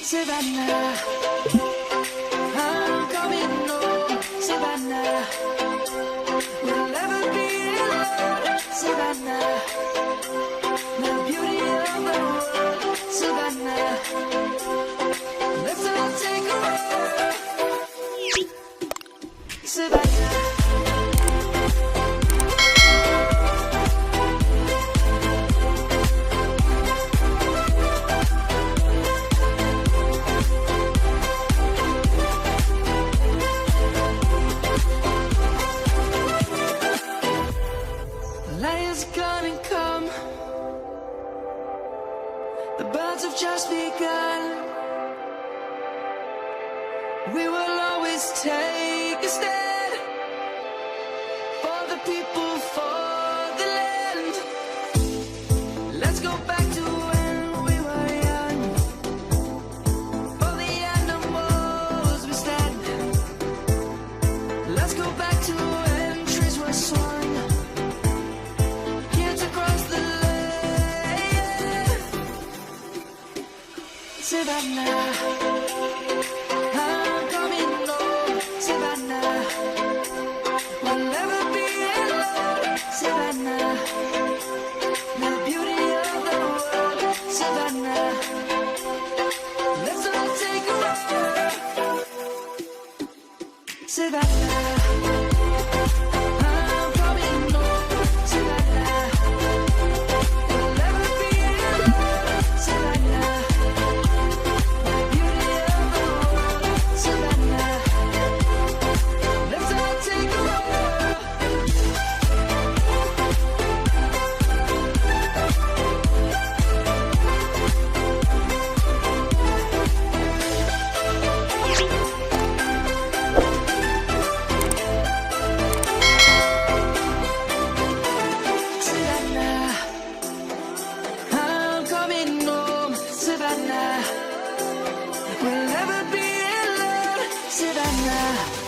Savannah, I'm coming home, Savannah. We'll never be alone, Savannah. The beauty of the world, Savannah. Let's all take a ride, Savannah. Light gonna come. The birds have just begun. We will always take a stand for the people, for the land. Let's go back to when we were young. For the animals we stand. Let's go back to when trees were swung. Savannah, I'm coming home, Savannah. We'll never be alone, Savannah. The beauty of the world, Savannah. Let's all take a ride, Savannah. I'm coming home, Savannah. We'll never be alone, Savannah. Savannah, we'll never be alone, Savannah.